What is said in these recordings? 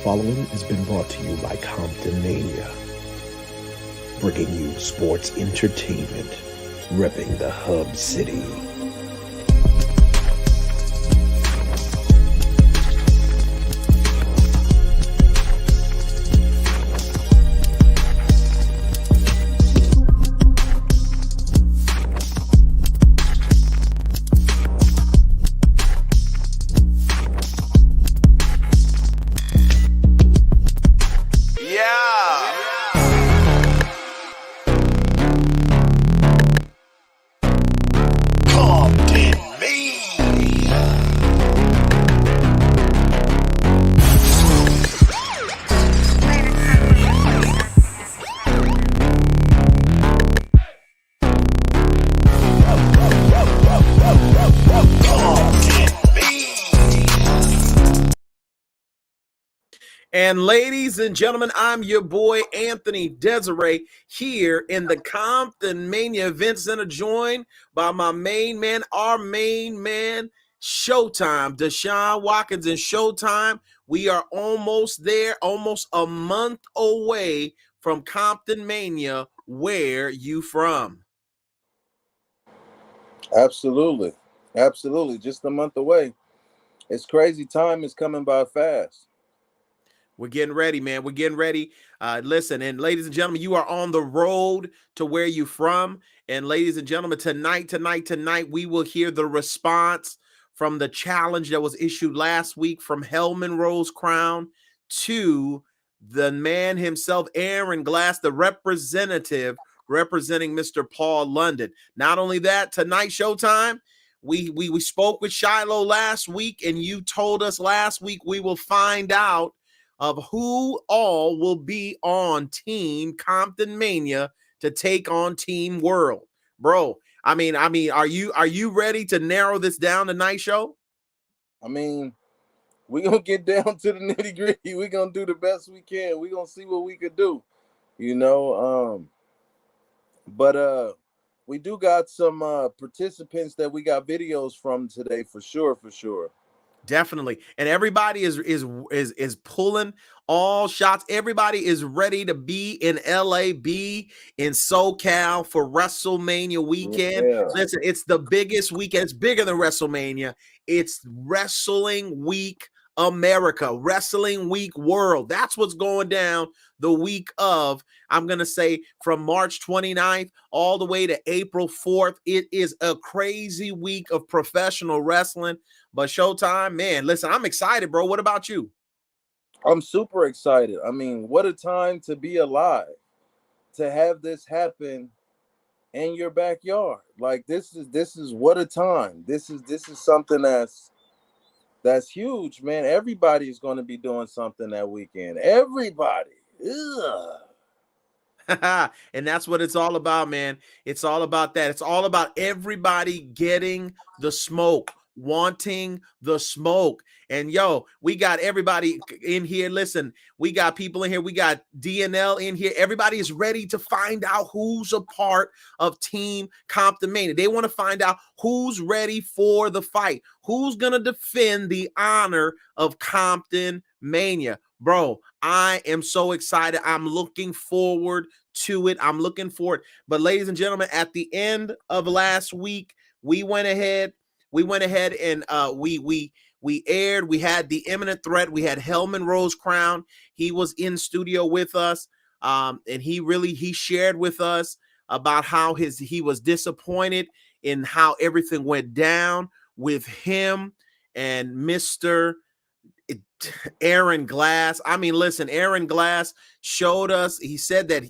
following has been brought to you by Comptonmania, bringing you sports entertainment, repping the hub city. And ladies and gentlemen, I'm your boy Anthony Desiree here in the Comptonmania Event Center, joined by my main man, our main man, Showtime, Deshaun Watkins. And Showtime, we are almost there, almost a month away from Comptonmania. Where you from? Absolutely. Just a month away. It's crazy. Time is coming by fast. We're getting ready, man. We're getting ready. Listen, and ladies and gentlemen, you are on the road to Where You From. And ladies and gentlemen, tonight, we will hear the response from the challenge that was issued last week from Hellman Rose Crown to the man himself, Aaron Glass, the representative representing Mr. Paul London. Not only that, tonight, Showtime, we spoke with Shiloh last week, and you told us last week we will find out of who all will be on Team Comptonmania to take on Team World. Bro, I mean, are you ready to narrow this down tonight, Show? I mean, we're going to get down to the nitty gritty. We're going to do the best we can. We're going to see what we could do, but we do got some participants that we got videos from today for sure. Definitely. And everybody is pulling all shots. Everybody is ready to be in LA, be in SoCal for WrestleMania weekend. Yeah. Listen, it's the biggest weekend. It's bigger than WrestleMania. It's Wrestling Week America, Wrestling Week World. That's what's going down the week of, I'm going to say, from March 29th all the way to April 4th. It is a crazy week of professional wrestling. But Showtime, man, listen, I'm excited, bro. What about you? I'm super excited. I mean, what a time to be alive, to have this happen in your backyard. Like this is what a time. This is something that's huge, man. Everybody's going to be doing something that weekend. Everybody. And that's what it's all about, man. It's all about that. It's all about everybody getting the smoke, wanting the smoke. And yo, we got everybody in here. Listen, we got people in here. We got DNL in here. Everybody is ready to find out who's a part of Team Comptonmania. They want to find out who's ready for the fight, who's going to defend the honor of Comptonmania. Bro, I am so excited. I'm looking forward to it. I'm looking forward. But ladies and gentlemen, at the end of last week, we went ahead and we aired. We had the imminent threat. We had Hellman Rose Crown. He was in studio with us, and he shared with us about how he was disappointed in how everything went down with him and Mr. Aaron Glass. I mean, listen, Aaron Glass showed us. He said that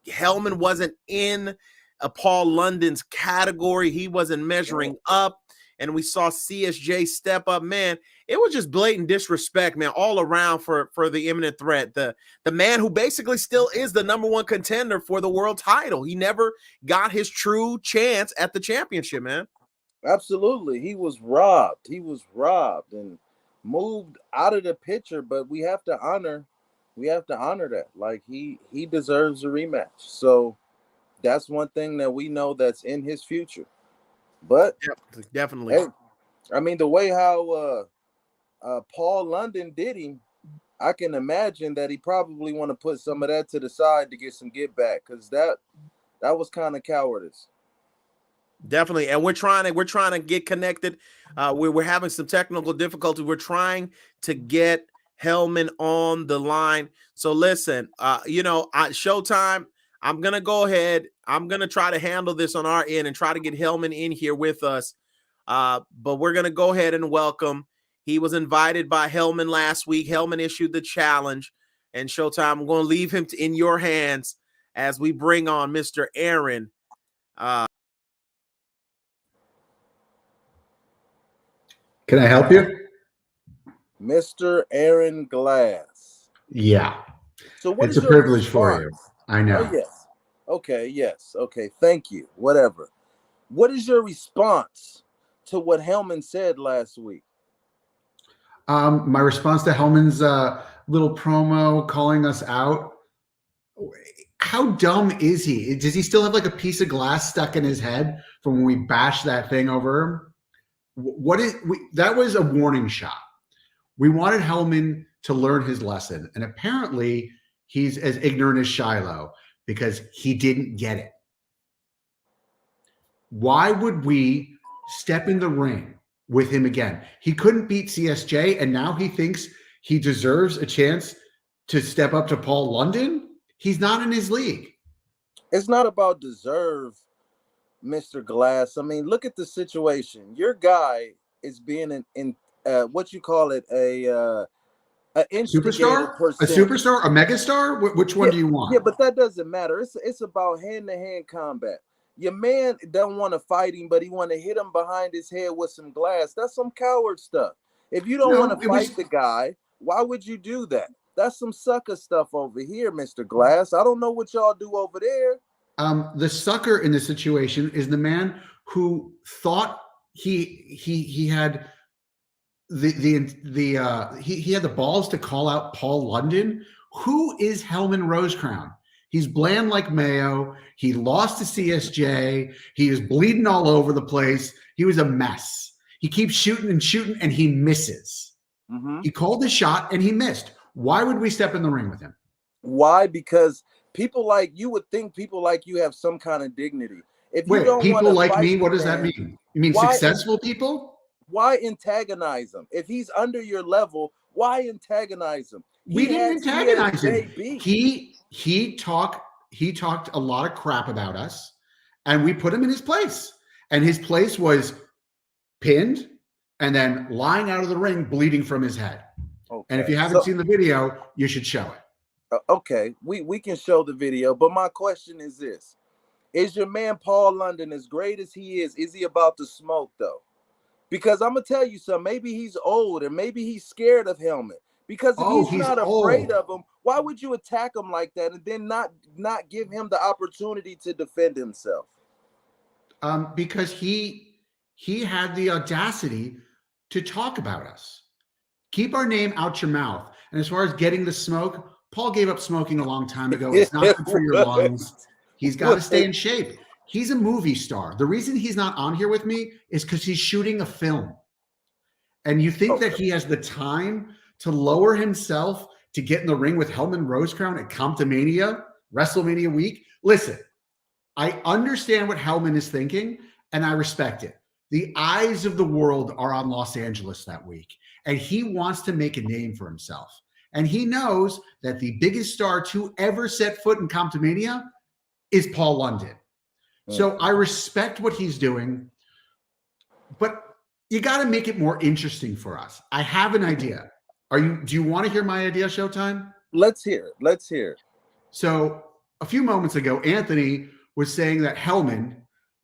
Hellman wasn't in Paul London's category. He wasn't measuring up. And we saw CSJ step up. Man, it was just blatant disrespect, man, all around for the imminent threat. The man who basically still is the number one contender for the world title. He never got his true chance at the championship, man. Absolutely. He was robbed. And moved out of the picture, but we have to honor that. Like he deserves a rematch. So that's one thing that we know that's in his future. But definitely, hey, I mean, the way how Paul London did him, I can imagine that he probably want to put some of that to the side to get some get back, because that was kind of cowardice. Definitely, and we're trying to get connected. We're having some technical difficulties. We're trying to get Hellman on the line. So listen, Showtime, I'm gonna go ahead. I'm gonna try to handle this on our end and try to get Hellman in here with us. But we're gonna go ahead and welcome. He was invited by Hellman last week. Hellman issued the challenge, and Showtime, I'm going to leave him in your hands as we bring on Mr. Aaron. Can I help you? Mr. Aaron Glass. Yeah. So what it's is a your privilege for response? you. I know. Oh, yes. Okay, yes. Okay, thank you. Whatever. What is your response to what Hellman said last week? My response to Hellman's little promo calling us out. How dumb is he? Does he still have like a piece of glass stuck in his head from when we bashed that thing over him? That was a warning shot. We wanted Hellman to learn his lesson, and apparently he's as ignorant as Shiloh because he didn't get it. Why would we step in the ring with him again? He couldn't beat CSJ, and now he thinks he deserves a chance to step up to Paul London? He's not in his league. It's not about deserve, Mr. Glass. I mean, look at the situation. Your guy is being in what you call it, a Superstar? per A se. superstar? A megastar? Which one do you want? Yeah, but that doesn't matter. It's about hand-to-hand combat. Your man don't want to fight him, but he want to hit him behind his head with some glass. That's some coward stuff. If you don't want to fight the guy, why would you do that? That's some sucker stuff over here, Mr. Glass. I don't know what y'all do over there. The sucker in this situation is the man who thought he had he had the balls to call out Paul London. Who is Hellman Rosecrown? He's bland like mayo. He lost to CSJ. He is bleeding all over the place. He was a mess. He keeps shooting and he misses. Mm-hmm. He called the shot and he missed. Why would we step in the ring with him? Why? Because people like you would think people like you have some kind of dignity. If you don't people like fight me, what does man, that mean? You mean successful people? Why antagonize him? If he's under your level, why antagonize him? We didn't antagonize him. He talked a lot of crap about us, and we put him in his place. And his place was pinned and then lying out of the ring, bleeding from his head. Okay. And if you haven't seen the video, you should show it. Okay, we can show the video, but my question is this: is your man Paul London, as great as he is he about to smoke though? Because I'm gonna tell you something. Maybe he's old, and maybe he's scared of Hellman. Because if he's not afraid of him, why would you attack him like that and then not give him the opportunity to defend himself? Because he had the audacity to talk about us. Keep our name out your mouth. And as far as getting the smoke, Paul gave up smoking a long time ago. It's not good for your lungs. He's got to stay in shape. He's a movie star. The reason he's not on here with me is because he's shooting a film. And you think that he has the time to lower himself to get in the ring with Hellman Rosecrown at Comptonmania, WrestleMania week? Listen, I understand what Hellman is thinking, and I respect it. The eyes of the world are on Los Angeles that week, and he wants to make a name for himself. And he knows that the biggest star to ever set foot in Comptonmania is Paul London. So I respect what he's doing, but you got to make it more interesting for us. I have an idea. Do you want to hear my idea, Showtime? Let's hear it. Let's hear it. So a few moments ago, Anthony was saying that Hellman,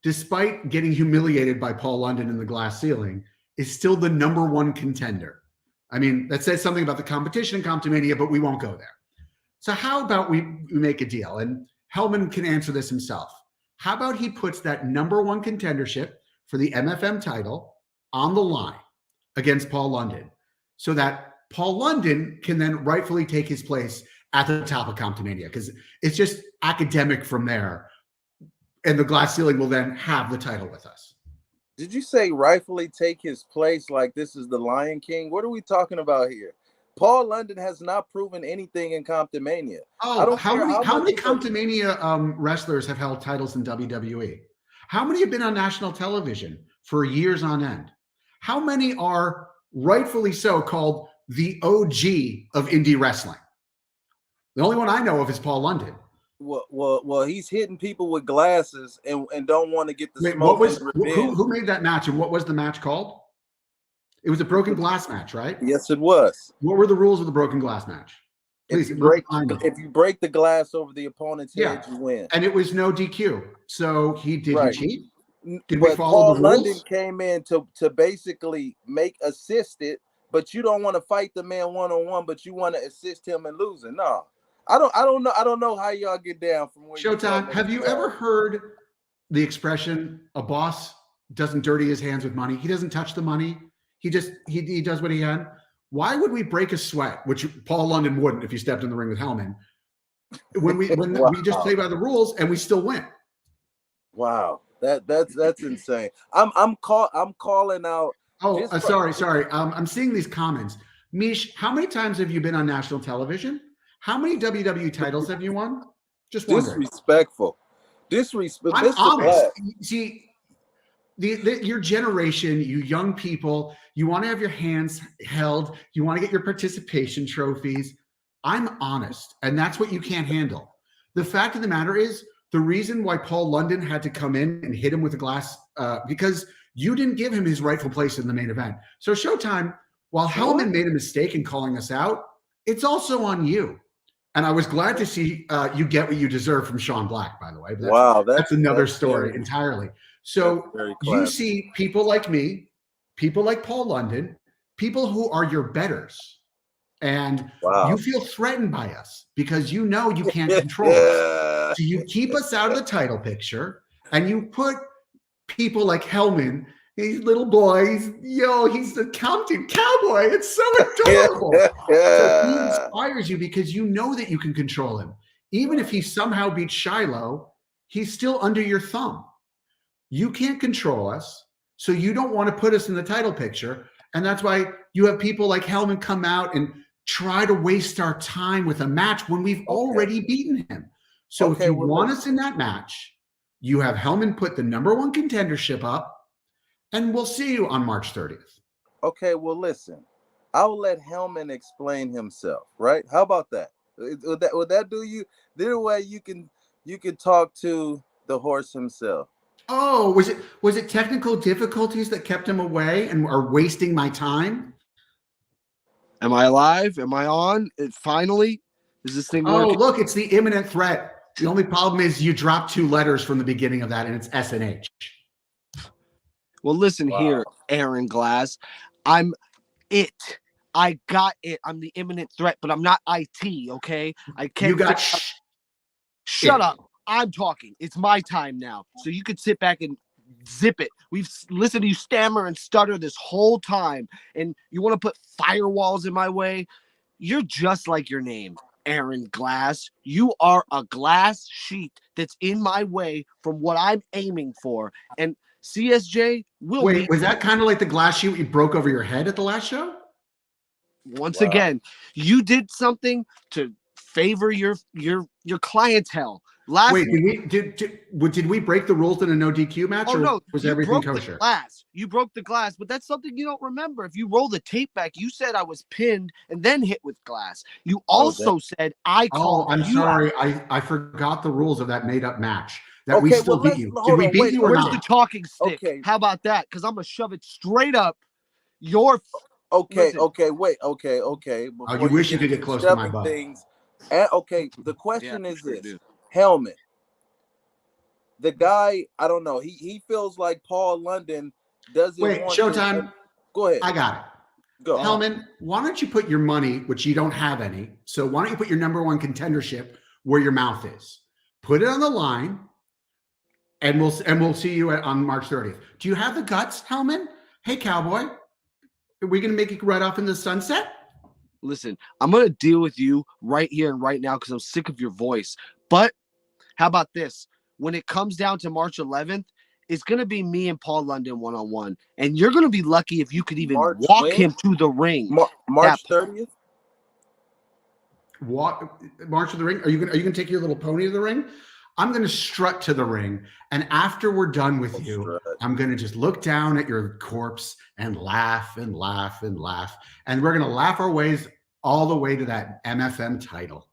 despite getting humiliated by Paul London in the glass ceiling, is still the #1 contender. I mean, that says something about the competition in Comptonmania, but we won't go there. So how about we make a deal? And Hellman can answer this himself. How about he puts that #1 contendership for the MFM title on the line against Paul London so that Paul London can then rightfully take his place at the top of Comptonmania, because it's just academic from there. And the glass ceiling will then have the title with us. Did you say rightfully take his place like this is the Lion King? What are we talking about here? Paul London has not proven anything in Comptonmania. I Oh, don't how care many how how much many it's Comptonmania wrestlers have held titles in WWE? How many have been on national television for years on end? How many are rightfully so called the OG of indie wrestling? The only one I know of is Paul London. well, he's hitting people with glasses and don't want to get the Wait, smoke. who made that match and what was the match called? It was a broken glass match, right? Yes, it was. What were the rules of the broken glass match? Please, If you break the glass over the opponent's head, you win. And it was no DQ. So he cheat? Did we But follow Paul the London rules? came in to basically assist it, but you don't want to fight the man one-on-one, but you want to assist him in losing. No. I don't know how y'all get down from where Showtime, have you ever heard the expression a boss doesn't dirty his hands with money? He doesn't touch the money. He does what he can. Why would we break a sweat, which Paul London wouldn't if he stepped in the ring with Hellman, when we we just play by the rules and we still win? Wow, that's insane. I'm calling out. Oh, sorry. I'm seeing these comments. Mish, how many times have you been on national television? How many WWE titles have you won? Just wondering. Disrespectful. I'm honest. See, your generation, you young people, you want to have your hands held. You want to get your participation trophies. I'm honest, and that's what you can't handle. The fact of the matter is, the reason why Paul London had to come in and hit him with a glass, because you didn't give him his rightful place in the main event. So Showtime, while Hellman made a mistake in calling us out, it's also on you. And I was glad to see you get what you deserve from Sean Black, by the way. But that's another story entirely. So you see people like me, people like Paul London, people who are your betters, and you feel threatened by us because you know you can't control us. So you keep us out of the title picture, and you put people like Hellman, these little boys, he's the Compton cowboy. It's so adorable. So he inspires you because you know that you can control him. Even if he somehow beats Shiloh, he's still under your thumb. You can't control us, so you don't want to put us in the title picture. And that's why you have people like Hellman come out and try to waste our time with a match when we've already beaten him. So if you want us in that match, you have Hellman put the #1 contendership up, and we'll see you on March 30th. Okay, well, listen. I'll let Hellman explain himself, right? How about that? Would that do you? Either way, you can talk to the horse himself. Oh, was it technical difficulties that kept him away and are wasting my time? Am I alive? Am I on? Finally? Is this thing working? Oh, look, it's the imminent threat. The only problem is you dropped 2 letters from the beginning of that, and it's S&H. Well, listen here, Aaron Glass. I'm it. I got it. I'm the imminent threat, but I'm not IT, okay? I can't. You got Shut up. I'm talking. It's my time now. So you could sit back and zip it. We've listened to you stammer and stutter this whole time, and you want to put firewalls in my way? You're just like your name, Aaron Glass. You are a glass sheet that's in my way from what I'm aiming for. And CSJ will Wait, was that kind of like the glass sheet you broke over your head at the last show? Once again, you did something to favor your clientele. Wait, did we break the rules in a no DQ match, or was everything kosher? You broke the glass, but that's something you don't remember. If you roll the tape back, you said I was pinned and then hit with glass. You also said I called. I'm sorry, I forgot the rules of that made up match. That we still beat you. Did we beat you or not? Where's the talking stick? Okay. How about that? Because I'm gonna shove it straight up your. Okay. Wait. Oh, you wish you could get close to my butt. The question is this: Hellman, the guy, I don't know. He feels like Paul London doesn't. Wait, Showtime. Go ahead. I got it. Go, Hellman. Why don't you put your money, which you don't have any? So why don't you put your #1 contendership where your mouth is? Put it on the line, and we'll see you on March 30th. Do you have the guts, Hellman? Hey, cowboy, are we gonna make it right off in the sunset? Listen, I'm going to deal with you right here and right now because I'm sick of your voice. But how about this? When it comes down to March 11th, it's going to be me and Paul London one-on-one. And you're going to be lucky if you could even walk him to the ring. March 30th? march to the ring? Are you gonna take your little pony to the ring? I'm gonna strut to the ring, and after we're done with you, Strut. I'm gonna just look down at your corpse and laugh and laugh and laugh, and we're gonna laugh our ways all the way to that MFM title.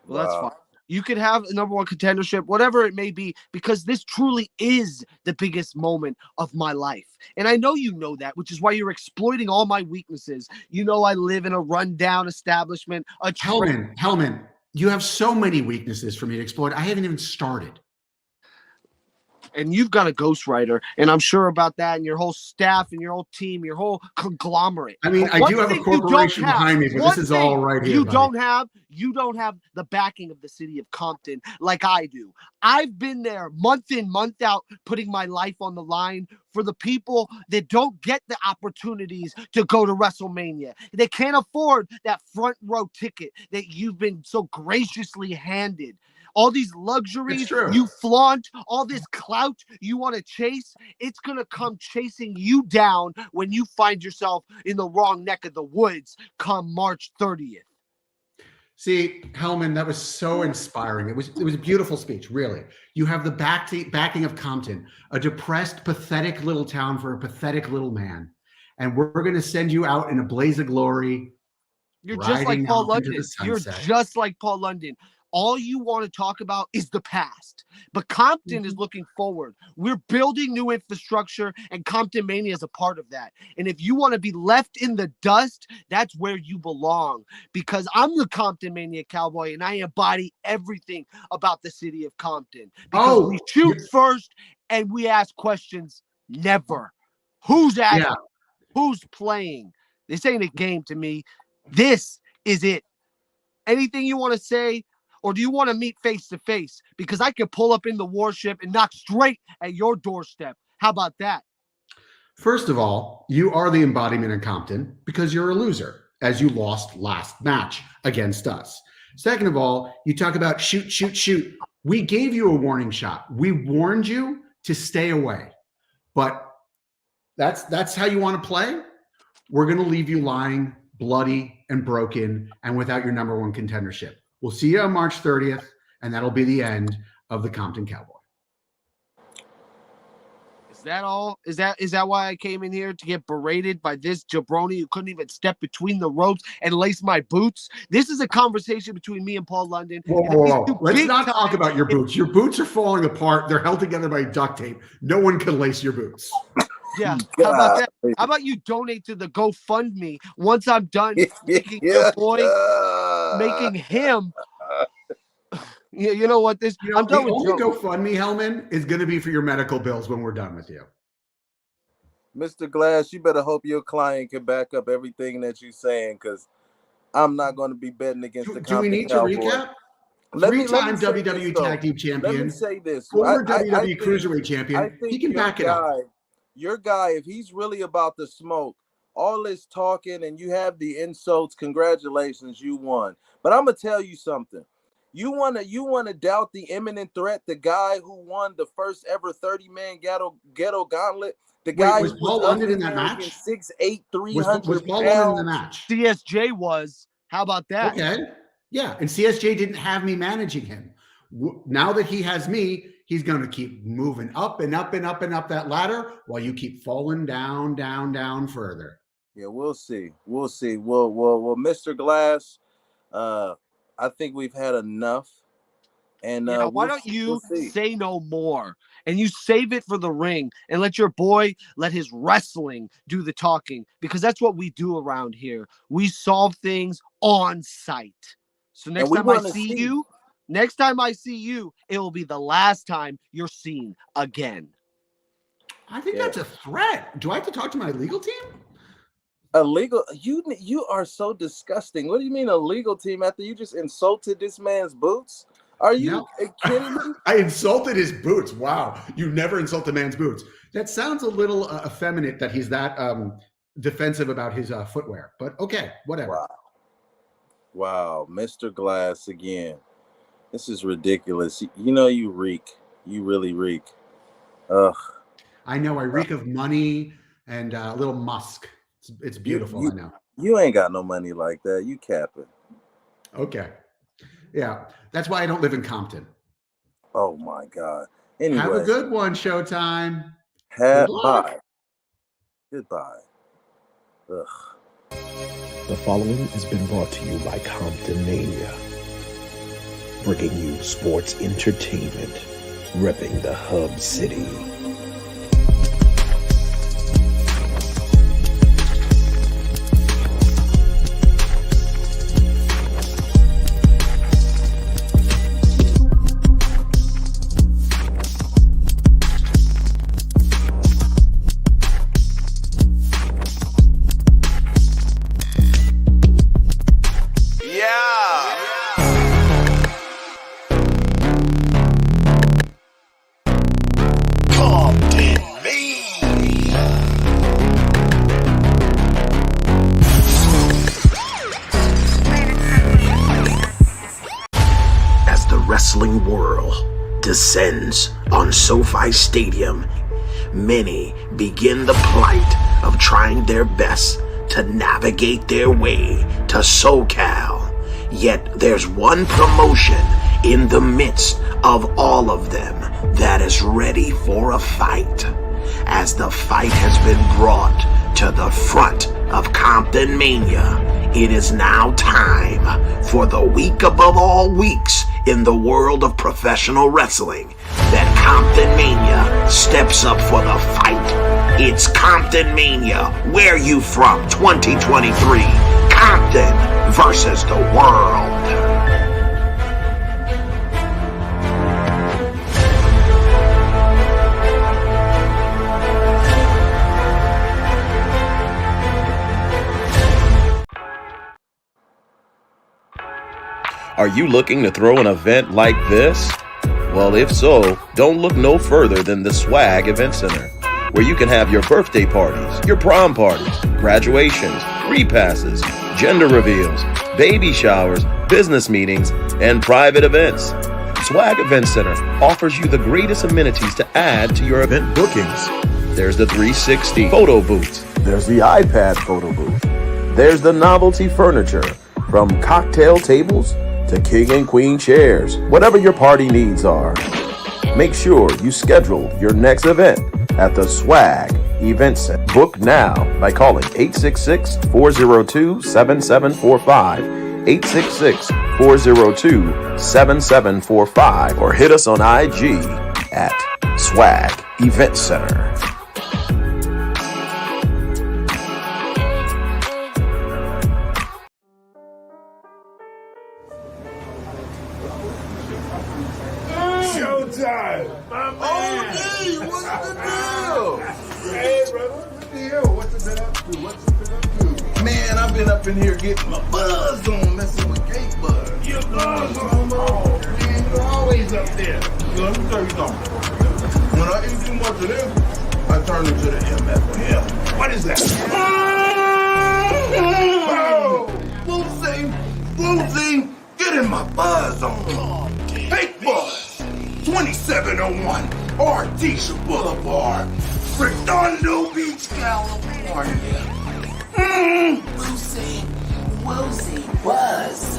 Well, that's fine. You could have a number one contendership, whatever it may be, because this truly is the biggest moment of my life. And I know you know that, which is why you're exploiting all my weaknesses. You know I live in a rundown establishment. Hellman, you have so many weaknesses for me to exploit. I haven't even started. And you've got a ghostwriter, and I'm sure about that, and your whole staff and your whole team, your whole conglomerate. I mean, I do have a corporation behind me, but this is all right here. You don't have the backing of the city of Compton like I do. I've been there month in, month out, putting my life on the line for the people that don't get the opportunities to go to WrestleMania. They can't afford that front row ticket that you've been so graciously handed. All these luxuries you flaunt, all this clout you want to chase, it's going to come chasing you down when you find yourself in the wrong neck of the woods come March 30th. See, Hellman, that was so inspiring. It was a beautiful speech, really. You have the backing of Compton, a depressed, pathetic little town for a pathetic little man. And we're going to send you out in a blaze of glory. You're just like Paul London. You're just like Paul London. All you want to talk about is the past. But Compton is looking forward. We're building new infrastructure, and Comptonmania is a part of that. And if you want to be left in the dust, that's where you belong. Because I'm the Comptonmania cowboy, and I embody everything about the city of Compton. Because we shoot first, and we ask questions never. Who's asking? Yeah. Who's playing? This ain't a game to me. This is it. Anything you want to say? Or do you want to meet face to face? Because I can pull up in the warship and knock straight at your doorstep. How about that? First of all, you are the embodiment of Compton because you're a loser, as you lost last match against us. Second of all, you talk about shoot, shoot, shoot. We gave you a warning shot. We warned you to stay away. But that's how you want to play? We're going to leave you lying, bloody and broken, and without your number one contendership. We'll see you on March 30th, and that'll be the end of the Compton Cowboy. Is that all? Is that why I came in here to get berated by this jabroni who couldn't even step between the ropes and lace my boots? This is a conversation between me and Paul London. Whoa. Let's not talk about your boots. Your boots are falling apart. They're held together by duct tape. No one can lace your boots. Yeah, how about that? How about you donate to the GoFundMe once I'm done making your boy, making him. Yeah, you know what? I'm done with only GoFundMe, Hellman, is going to be for your medical bills when we're done with you. Mr. Glass, you better hope your client can back up everything that you're saying, because I'm not going to be betting against the Compton Do we need Cowboy. To recap? Three-time WWE Tag Team Champion. Let me say this. Former WWE Cruiserweight Champion. He can back it up. Your guy, if he's really about the smoke, all this talking and you have the insults, congratulations, you won. But I'm gonna tell you something. You wanna doubt the imminent threat, the guy who won the first ever 30-man ghetto gauntlet, the guy was Paul London in that match? 6'8", 300 was Paul London in the match? CSJ was. How about that? Okay. Yeah, and CSJ didn't have me managing him. Now that he has me, he's going to keep moving up and up and up and up that ladder while you keep falling down, down, down further. Yeah, we'll see. Well, Mr. Glass, I think we've had enough. And why don't you say no more and you save it for the ring and let your boy let his wrestling do the talking, because that's what we do around here. We solve things on site. So next time I see you, it will be the last time you're seen again. I think that's a threat. Do I have to talk to my legal team? A legal? You are so disgusting. What do you mean a legal team after you just insulted this man's boots? Are you kidding me? I insulted his boots. Wow. You never insult a man's boots. That sounds a little effeminate that he's that defensive about his footwear. But okay, whatever. Wow. Mr. Glass again. This is ridiculous. You know you reek. You really reek. Ugh. I know. I reek of money and a little musk. It's beautiful. I know. You ain't got no money like that. You capping. Okay. Yeah. That's why I don't live in Compton. Oh my God. Have a Anyway, good one, Showtime. Good luck. bye. Goodbye. Ugh. The following has been brought to you by Comptonmania, bringing you sports entertainment, repping the hub city. As the wrestling world descends on SoFi Stadium, many begin the plight of trying their best to navigate their way to SoCal. Yet there's one promotion in the midst of all of them that is ready for a fight. As the fight has been brought to the front of Comptonmania, it is now time for the week above all weeks in the world of professional wrestling that Comptonmania steps up for the fight. It's Comptonmania, Where You From 2023. Compton versus the world. Are you looking to throw an event like this? Well, if so, don't look no further than the Swag Event Center, where you can have your birthday parties, your prom parties, graduations, repasses, gender reveals, baby showers, business meetings, and private events. Swag Event Center offers you the greatest amenities to add to your event bookings. There's the 360 photo booth. There's the iPad photo booth. There's the novelty furniture, from cocktail tables to king and queen chairs. Whatever your party needs are, make sure you schedule your next event at the Swag Event Center. Book now by calling 866-402-7745, 866-402-7745, or hit us on IG at Swag Event Center. Showtime! My man! OG, what's the deal? Hey, brother, what's the deal? What you been up to? What you been up to? Man, I've been up in here getting my buzz on, messing with cake buzz. Your buzz on, oh, man, you're always up there. Let me tell you something. When I eat too much of this, I turn into the MF. What is that? Oh! Woozy, get in my buzz on. Fake buzz. 2701 Artesia Boulevard, Redondo Beach, California. Woozy, buzz.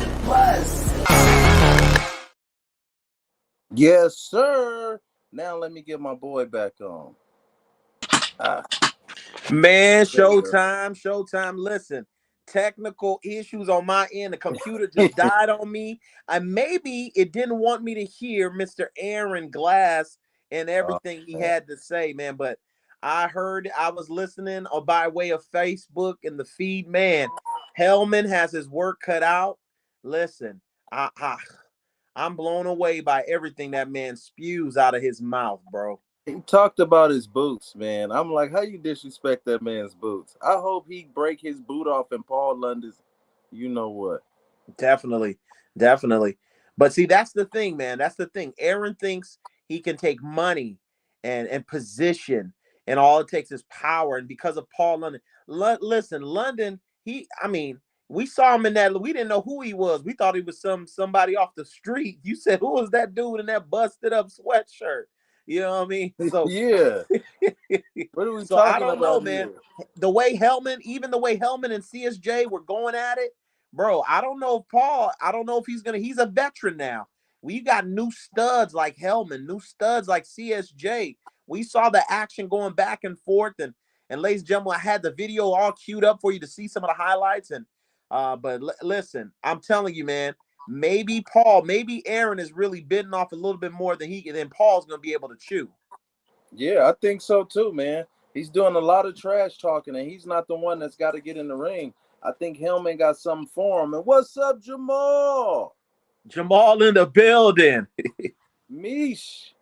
Yes, sir. Now let me get my boy back on. Man, Showtime. Listen, technical issues on my end. The computer just died on me. Maybe it didn't want me to hear Mr. Aaron Glass and everything he had to say, man. But I was listening by way of Facebook and the feed. Man, Hellman has his work cut out. Listen, I'm blown away by everything that man spews out of his mouth, bro. He talked about his boots, man. I'm like, how you disrespect that man's boots? I hope he break his boot off in Paul London's, you know what? Definitely. But see, that's the thing, man. That's the thing. Aaron thinks he can take money and position, and all it takes is power. And because of Paul London, listen, London, we saw him in that. We didn't know who he was. We thought he was somebody off the street. You said, who was that dude in that busted up sweatshirt? You know what I mean? So yeah. What are we so talking I don't about know, man. here? The way Hellman and CSJ were going at it, bro, I don't know if Paul, I don't know if he's a veteran now. We got new studs like Hellman, new studs like CSJ. We saw the action going back and forth, and ladies and gentlemen, I had the video all queued up for you to see some of the highlights. And but listen, I'm telling you, man, maybe Aaron is really biting off a little bit more than Paul's gonna be able to chew. Yeah, I think so too, man. He's doing a lot of trash talking, and he's not the one that's got to get in the ring. I think Hellman got something for him. And what's up, Jamal? Jamal in the building. Mish.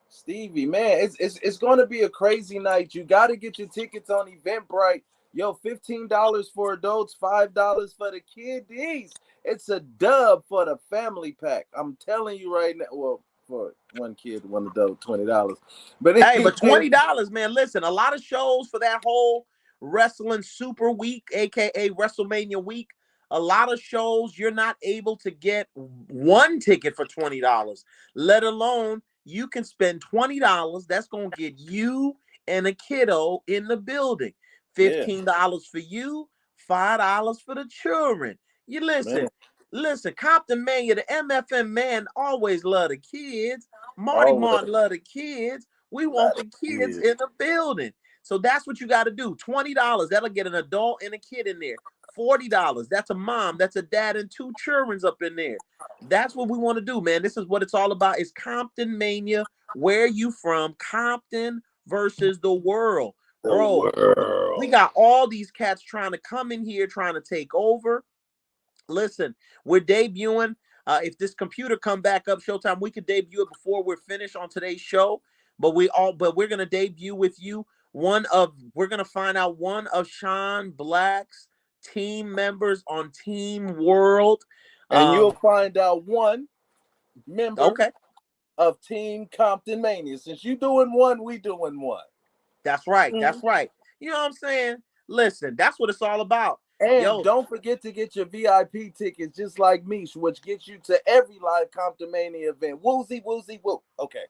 Stevie, man, it's going to be a crazy night. You got to get your tickets on Eventbrite. Yo, $15 for adults, $5 for the kiddies. It's a dub for the family pack. I'm telling you right now. Well, for one kid, one adult, $20. But Hey, but $20, man. Listen, a lot of shows for that whole wrestling super week, aka WrestleMania week. A lot of shows you're not able to get one ticket for $20, let alone you can spend $20. That's gonna get you and a kiddo in the building. yeah, $15 for you, $5 for the children. You man, listen, Compton Mania, the MFM man always love the kids. Marty always Martin love the kids. We want love the the kids kids. in the building. So that's what you got to do. $20. That'll get an adult and a kid in there. $40. That's a mom, that's a dad, and two children's up in there. That's what we want to do, man. This is what it's all about. It's Compton Mania. Where you from? Compton versus the world. The Bro, we world. got all these cats trying to come in here, trying to take over. Listen, we're debuting. If this computer come back up, Showtime, we could debut it before we're finished on today's show. But we're gonna debut with you. We're gonna find out one of Sean Black's team members on Team World. And you'll find out one member Okay, of Team Comptonmania. Since you doing one, we doing one. that's right. Mhm. That's right. You know what I'm saying? Listen, that's what it's all about. And Yo, don't forget to get your VIP tickets, just like me, which gets you to every live Comptonmania event. Woozy, woozy, woo. Okay.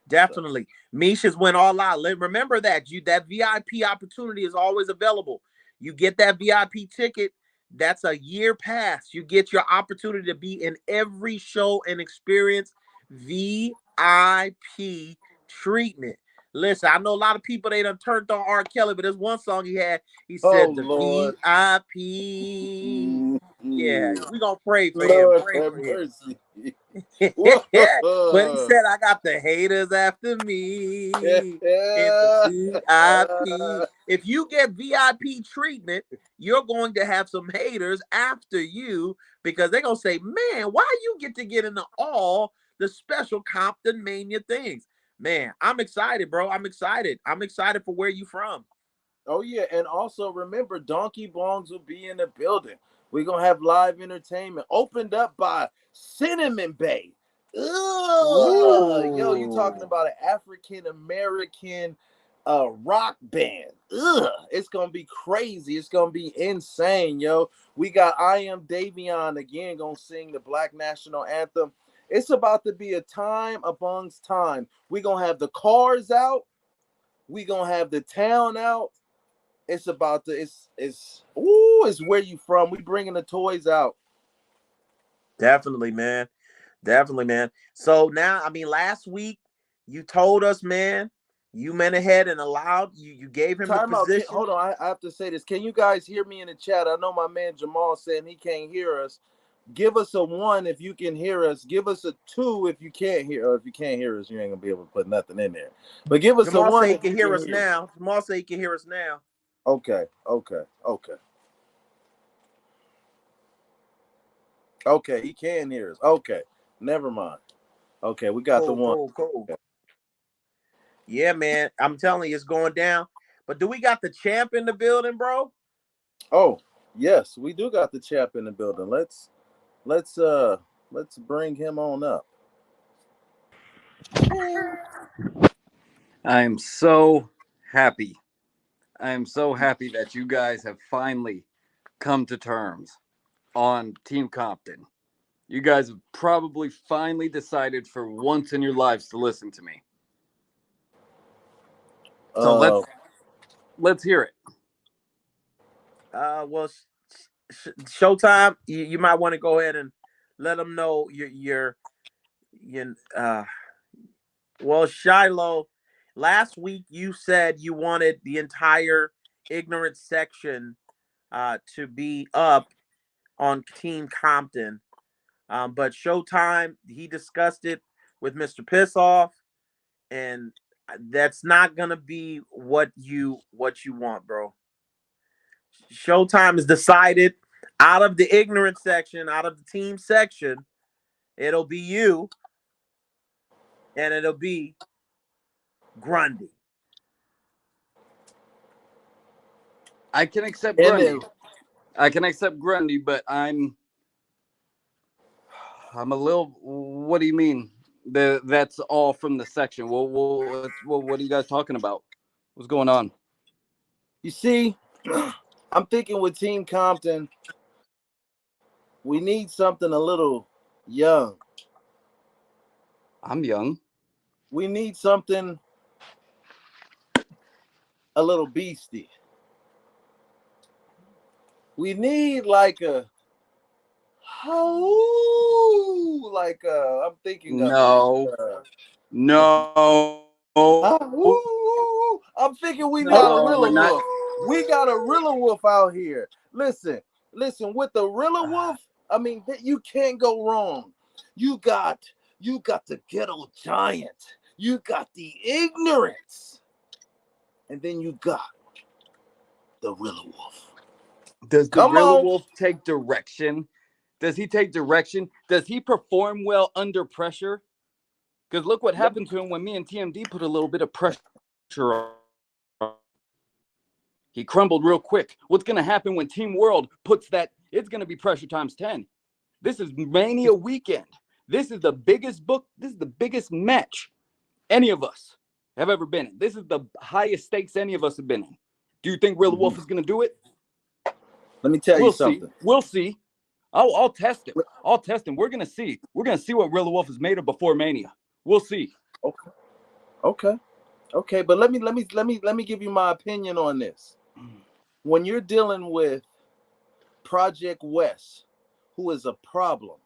definitely. Misha's went all out. Remember that VIP opportunity is always available. You get that VIP ticket, that's a year pass. You get your opportunity to be in every show and experience VIP treatment. Listen, I know a lot of people they done turned on R. Kelly, but there's one song he had. He Oh, said the Lord. VIP. Yeah, Mm-hmm. we're gonna pray for him. Lord Pray have for him. mercy. But he Whoa. said, I got the haters after me in the VIP. If you get VIP treatment, you're going to have some haters after you because they're going to say, man, why you get to get into all the special Compton Mania things? Man, I'm excited, bro. I'm excited. I'm excited for where you from. Oh, yeah. And also remember, Donkey Bongs will be in the building. We're going to have live entertainment opened up by Cinnamon Bay. Ugh. Yo, you talking Ooh. about an African-American rock band. Ugh. It's going to be crazy. It's going to be insane, yo. We got I Am Davion again going to sing the Black National Anthem. It's about to be a time amongst time. We're going to have the cars out. We're going to have the town out. It's about to, it's where you from. We bringing the toys out. Definitely, man. Definitely, man. So now, I mean, last week you told us, man, you went ahead and allowed you gave him the Time out. position. Hold on. I have to say this. Can you guys hear me in the chat? I know my man Jamal saying he can't hear us. Give us a 1 if you can hear us. Give us a 2 if you can't hear. Or if you can't hear us, you ain't gonna be able to put nothing in there. But give us a Jamal 1 say he if you can hear can us hear. now. Jamal say he can hear us now. Okay. Okay, he can hear us. Okay, never mind. Okay, we got the Cool, 1. cool, cool. Okay. Yeah, man. I'm telling you, it's going down. But do we got the champ in the building, bro? Oh, yes, we do got the chap in the building. Let's bring him on up. I am so happy. I am so happy that you guys have finally come to terms on Team Compton. You guys have probably finally decided for once in your lives to listen to me. So let's hear it. Well, Showtime, you might want to go ahead and let them know well, Shiloh, last week you said you wanted the entire ignorant section to be up on Team Compton. But Showtime, he discussed it with Mr. Pissoff, and that's not gonna be what you want, bro. Showtime has decided out of the ignorant section, out of the team section, it'll be you and it'll be Grundy. I can accept And Grundy. I can accept Grundy, but I'm a little. What do you mean? That's all from the section. What are you guys talking about? What's going on? you see, I'm thinking with Team Compton, we need something a little young. I'm young. We need something a little beastie. We need like a I'm thinking of it. No, no, I'm thinking we got a no. We're Rilla not. Wolf. We got a Rilla Wolf out here. Listen, with the Rilla Wolf, I mean, you can't go wrong. You got the ghetto giant. You got the ignorance. And then you got the Rilla Wolf. Does the Come Rilla on. Wolf take direction? Does he take direction? Does he perform well under pressure? Because look what happened to him when me and TMD put a little bit of pressure on. He crumbled real quick. What's going to happen when Team World puts that? It's going to be pressure times 10. This is Mania weekend. This is the biggest book. This is the biggest match any of us have ever been in. This is the highest stakes any of us have been in. Do you think Rilla Wolf is going to do it? Let me tell you something. We'll see. I'll test it. I'll test him. We're gonna see. We're gonna see what Rilla Wolf is made of before Mania. We'll see. Okay. But let me give you my opinion on this. When you're dealing with Project West, who is a problem,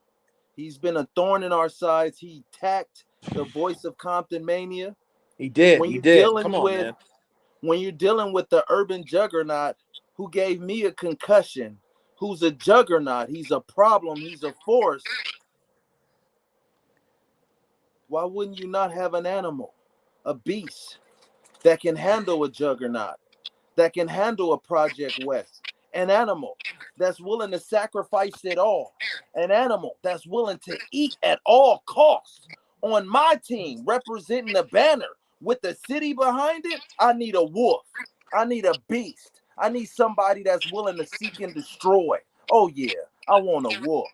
he's been a thorn in our sides. He attacked the voice of Comptonmania. He did. When He you're did. dealing Come on, with man. when you're dealing with the urban juggernaut who gave me a concussion, who's a juggernaut, he's a problem, he's a force. Why wouldn't you not have an animal, a beast that can handle a juggernaut, that can handle a Project West, an animal that's willing to sacrifice it all, an animal that's willing to eat at all costs? On my team, representing the banner with the city behind it, I need a wolf. I need a beast. I need somebody that's willing to seek and destroy. Oh yeah, I want a wolf.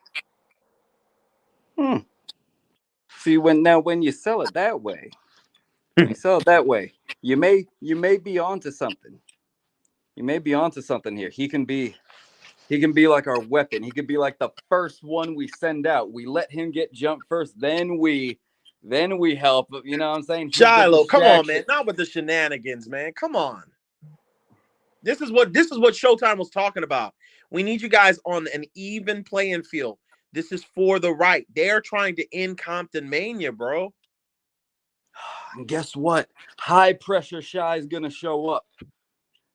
See, when you sell it that way, you may be onto something. You may be onto something here. He can be like our weapon. He could be like the first one we send out. We let him get jumped first, then we help. You know what I'm saying? Shiloh, come on, man. Not with the shenanigans, man. Come on. This is what Showtime was talking about. We need you guys on an even playing field. This is for the right. They're trying to end Comptonmania, bro. And guess what? High pressure Shy is gonna show up.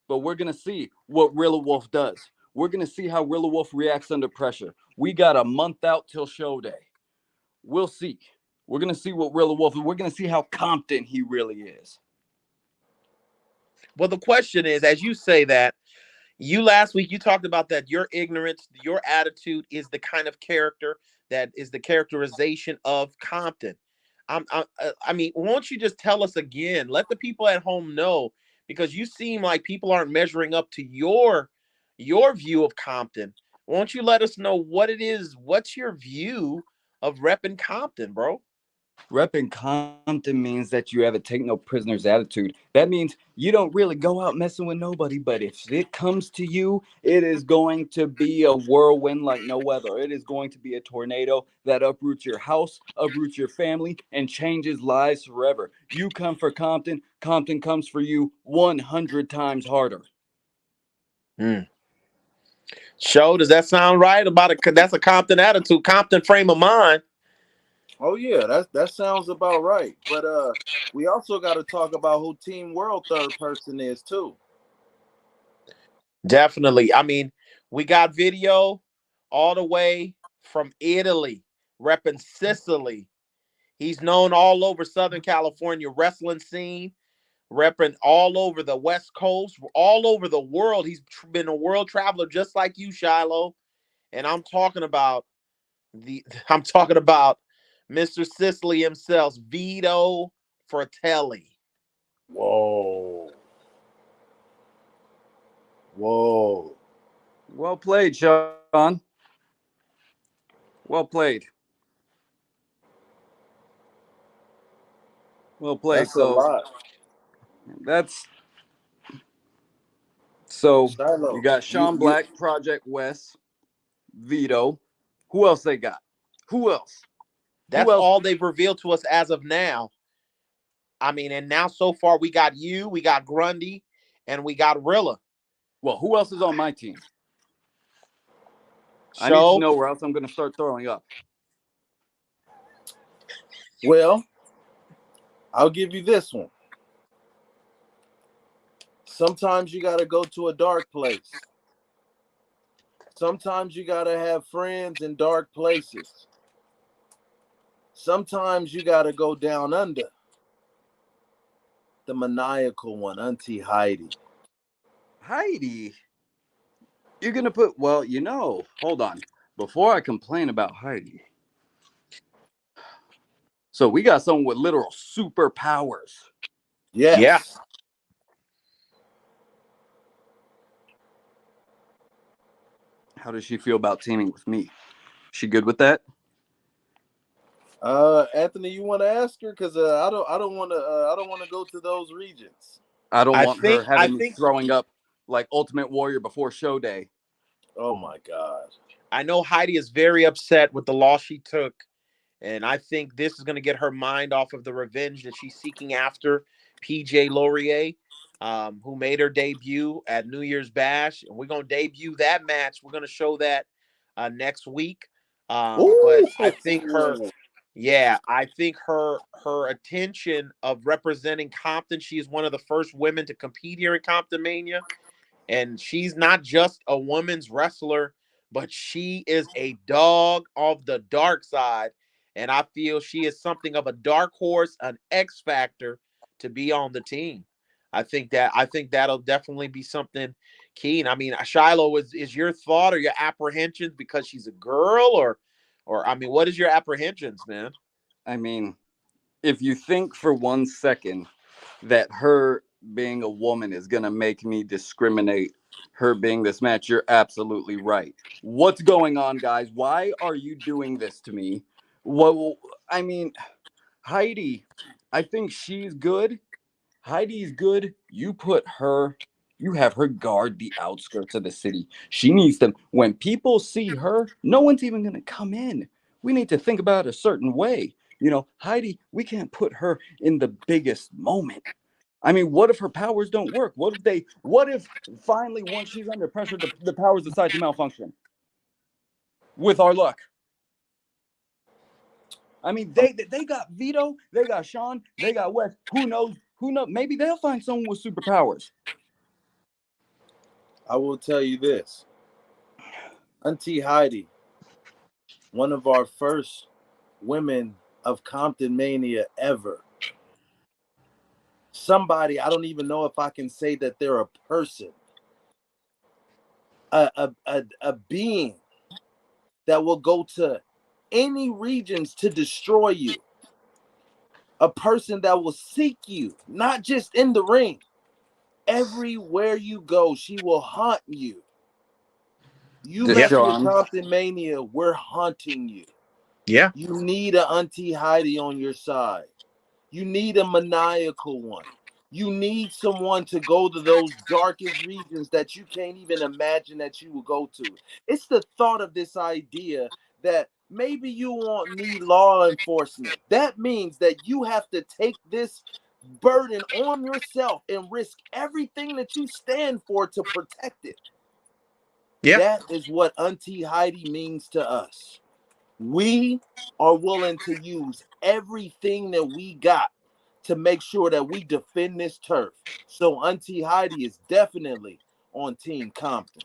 But we're gonna see what Rilla Wolf does. We're gonna see how Rilla Wolf reacts under pressure. We got a month out till show day. We'll see. We're gonna see what Rilla Wolf. We're gonna see how Compton he really is. Well, the question is, as you say that, you last week you talked about that your ignorance, your attitude is the kind of character that is the characterization of Compton. I mean, won't you just tell us again? Let the people at home know, because you seem like people aren't measuring up to your view of Compton. Won't you let us know what it is? What's your view of repping Compton, bro? Repping Compton means that you have a take no prisoners attitude. That means you don't really go out messing with nobody, but if it comes to you, it is going to be a whirlwind like no other. It is going to be a tornado that uproots your house, uproots your family, and changes lives forever. You come for Compton, Compton comes for you 100 times harder. Show, does that sound right? That's a Compton attitude, Compton frame of mind. Oh yeah, that sounds about right. But we also got to talk about who Team World third person is too. Definitely. I mean, we got video all the way from Italy, repping Sicily. He's known all over Southern California wrestling scene, repping all over the West Coast, all over the world. He's been a world traveler just like you, Shiloh. And I'm talking about Mr. Sicily himself, Vito Fratelli. Whoa. Whoa. Well played, Sean. Well played. Well played. That's a So lot. that's so you Shiloh, got you Sean you Black, Project West, Vito. Who else they got? Who else? Who That's else? all they've revealed to us as of now. I mean, and now so far we got you, we got Grundy, and we got Rilla. Well, who else is on my team? I need to So know, or else I'm going to start throwing up. well, I'll give you this one. Sometimes you got to go to a dark place. Sometimes you got to have friends in dark places. Sometimes you got to go down under. The maniacal one, Auntie Heidi. Heidi, you're going to put, well, hold on. Before I complain about Heidi. So we got someone with literal superpowers. yeah, Yes. How does she feel about teaming with me? She good with that? Anthony, you want to ask her? Because I don't want to go to those regions. I don't I want her think I having me think throwing up like Ultimate Warrior before show day. Oh my God. I know Heidi is very upset with the loss she took, and I think this is going to get her mind off of the revenge that she's seeking after PJ Laurier, who made her debut at New Year's Bash, and we're going to debut that match. We're going to show that next week. But I think her attention of representing Compton. She is one of the first women to compete here in Comptonmania. And she's not just a women's wrestler, but she is a dog of the dark side. And I feel she is something of a dark horse, an X factor to be on the team. I think that'll definitely be something keen. I mean, Shiloh, is your thought or your apprehensions because she's a girl, or I mean, what is your apprehensions, man? I mean, if you think for 1 second that her being a woman is going to make me discriminate her being this match, you're absolutely right. What's going on, guys? Why are you doing this to me? What I mean, Heidi, I think she's good. Heidi's good. You have her guard the outskirts of the city. She needs them. When people see her, no one's even going to come in. We need to think about it a certain way. Heidi, we can't put her in the biggest moment. I mean, what if her powers don't work? What if finally, once she's under pressure, the powers decide to malfunction? With our luck. I mean, they got Vito, they got Sean, they got Wes. Who knows? Who knows? Maybe they'll find someone with superpowers. I will tell you this. Auntie Heidi, one of our first women of Compton Mania ever. Somebody, I don't even know if I can say that they're a person, a being that will go to any regions to destroy you. A person that will seek you, not just in the ring. Everywhere you go, she will haunt you. You mess with Deshaun, Compton Mania, we're haunting you. Yeah. You need an Auntie Heidi on your side. You need a maniacal one. You need someone to go to those darkest regions that you can't even imagine that you will go to. It's the thought of this idea that maybe you won't need law enforcement. That means that you have to take this burden on yourself and risk everything that you stand for to protect it. Yeah. That is what Auntie Heidi means to us. We are willing to use everything that we got to make sure that we defend this turf. So Auntie Heidi is definitely on Team Compton.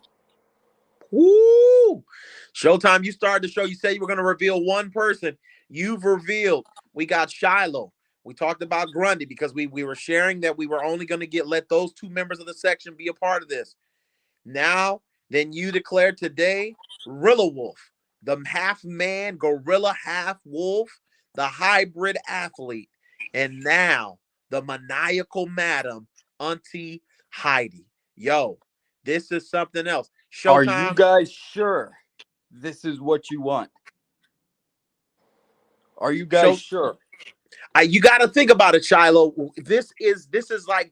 Woo! Showtime, you started the show. You said you were going to reveal one person. You've revealed. We got Shiloh. We talked about Grundy because we were sharing that we were only going to let those two members of the section be a part of this. Now, then you declared today, Rilla Wolf, the half man, gorilla, half wolf, the hybrid athlete. And now, the maniacal madam, Auntie Heidi. Yo, this is something else. Are you Showtime. guys sure this is what you want? Are you guys sure? You got to think about it, Shiloh. This is like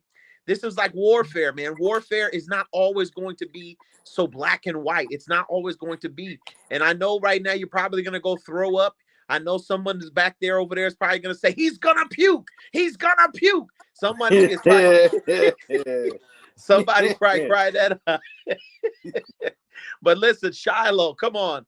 warfare, man. Warfare is not always going to be so black and white. It's not always going to be. And I know right now you're probably going to go throw up. I know someone is back there over there is probably going to say he's going to puke. He's going to puke. Somebody is probably somebody probably cried that up. But listen, Shiloh, come on,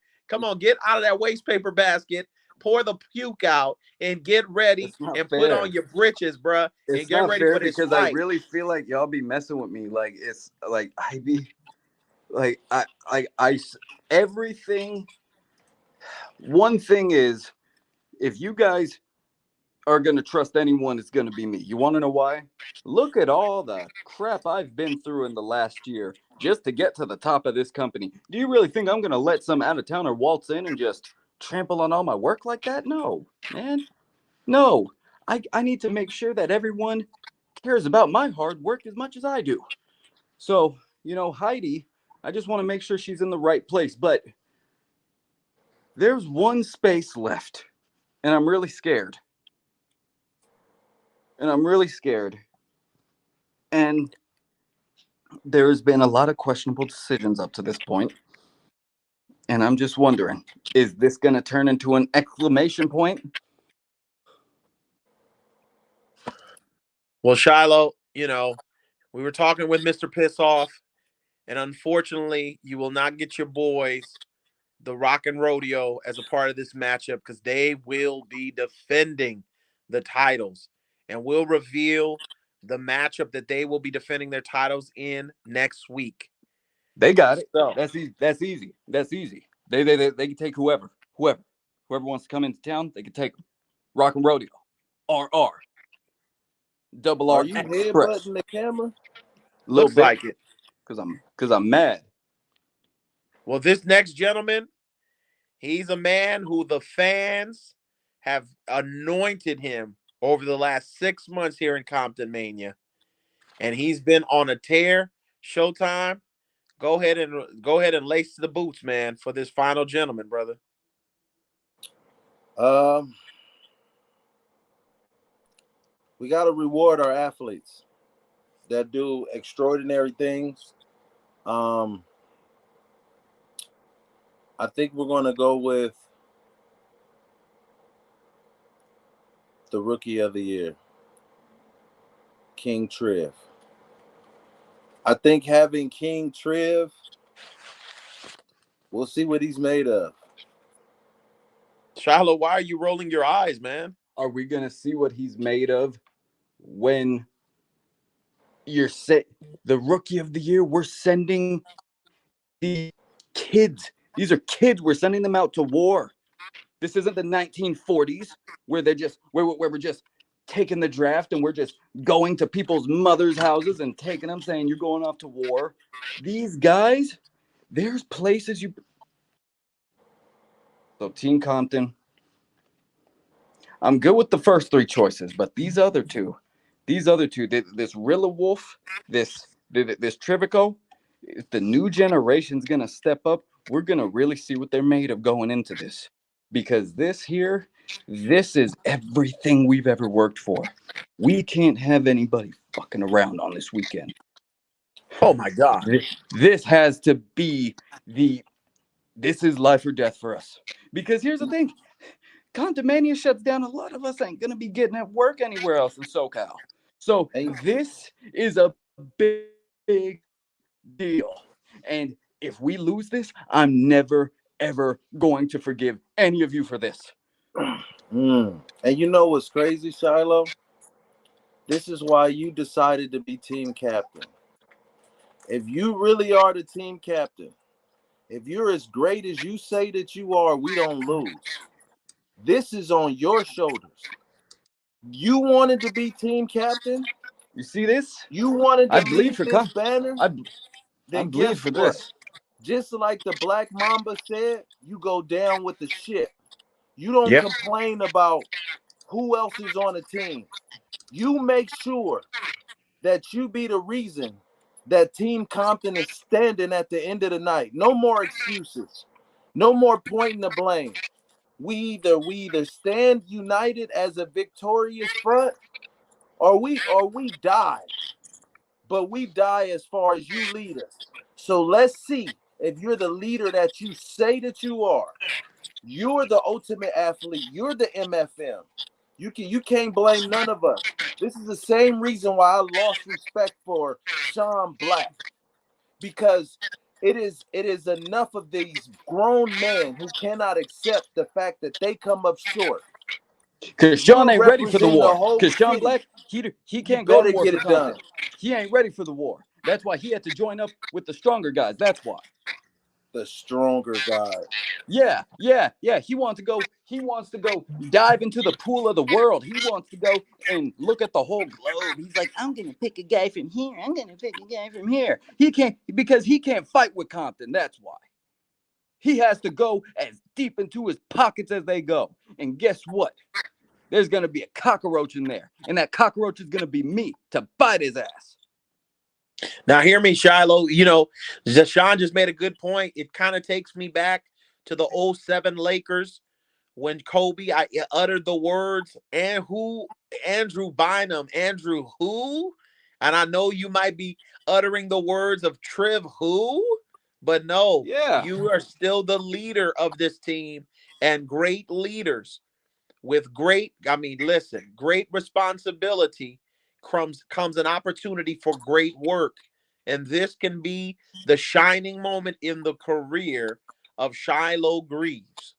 get out of that waste paper basket. Pour the puke out and get ready and put on your britches, bruh, and get ready for this because fight. I really feel like y'all be messing with me. Like it's like I be like I everything. One thing is, if you guys are gonna trust anyone, it's gonna be me. You want to know why? Look at all the crap I've been through in the last year just to get to the top of this company. Do you really think I'm gonna let some out of towner waltz in and just trample on all my work like that? No, man. No, I need to make sure that everyone cares about my hard work as much as I do. So, Heidi, I just want to make sure she's in the right place. But there's one space left, and I'm really scared. And there's been a lot of questionable decisions up to this point. And I'm just wondering, is this going to turn into an exclamation point? Well, Shiloh, we were talking with Mr. Pissoff, and unfortunately, you will not get your boys, the Rock and Rodeo, as a part of this matchup because they will be defending the titles, and we'll reveal the matchup that they will be defending their titles in next week. They got it. So That's easy. They can take whoever wants to come into town. They can take them. Rock and Rodeo, RR, Double R Are you Express. headbutting the camera? looks like it because I'm mad. Well, this next gentleman, he's a man who the fans have anointed him over the last 6 months here in Comptonmania, and he's been on a tear. Showtime, go ahead and lace the boots, man, for this final gentleman, brother. We got to reward our athletes that do extraordinary things. I think we're going to go with the Rookie of the Year, King Triv. I think having King Triv, we'll see what he's made of. Shiloh, why are you rolling your eyes, man? Are we going to see what he's made of when you're the Rookie of the Year? We're sending the kids. These are kids. We're sending them out to war. This isn't the 1940s where we're just taking the draft and we're just going to people's mothers' houses and taking them saying you're going off to war. These guys, there's places you. So Team Compton, I'm good with the first three choices, but these other two, this Rilla Wolf, this Trivico, if the new generation's gonna step up, we're gonna really see what they're made of going into this. Because this is everything we've ever worked for. We can't have anybody fucking around on this weekend. Oh my God. This has to be this is life or death for us. Because here's the thing. Comptonmania shuts down. A lot of us ain't going to be getting at work anywhere else in SoCal. So this is a big deal. And if we lose this, I'm never, ever going to forgive any of you for this. And you know what's crazy, Shiloh? This is why you decided to be team captain. If you really are the team captain, if you're as great as you say that you are, we don't lose. This is on your shoulders. You wanted to be team captain? You see this? You wanted I to bleed lead for this banner? I Then bleed guess for what? this. Just like the Black Mamba said, you go down with the ship. You don't Yep. complain about who else is on the team. You make sure that you be the reason that Team Compton is standing at the end of the night. No more excuses. No more pointing the blame. We either stand united as a victorious front, or we die. But we die as far as you lead us. So let's see if you're the leader that you say that you are. You're the ultimate athlete. You're the MFM. You can't blame none of us. This is the same reason why I lost respect for Sean Black, because it is enough of these grown men who cannot accept the fact that they come up short. Because Sean You're ain't ready for the representing the war. whole Because Sean city. Black, he You can't go to better war get for it Compton. done. He ain't ready for the war. That's why he had to join up with the stronger guys. That's why. The stronger guy. Yeah. He wants to go dive into the pool of the world. He wants to go and look at the whole globe. He's like, I'm gonna pick a guy from here. I'm gonna pick a guy from here. He can't, because he can't fight with Compton. That's why. He has to go as deep into his pockets as they go. And guess what? There's gonna be a cockroach in there, and that cockroach is gonna be me to bite his ass. Now, hear me, Shiloh. You know, Sean just made a good point. It kind of takes me back to the '07 Lakers when Kobe I uttered the words, and who? Andrew Bynum. Andrew who? And I know you might be uttering the words of Triv who, but no, Yeah. you are still the leader of this team, and great leaders with great, listen, great responsibility comes an opportunity for great work. And this can be the shining moment in the career of Shiloh Greaves.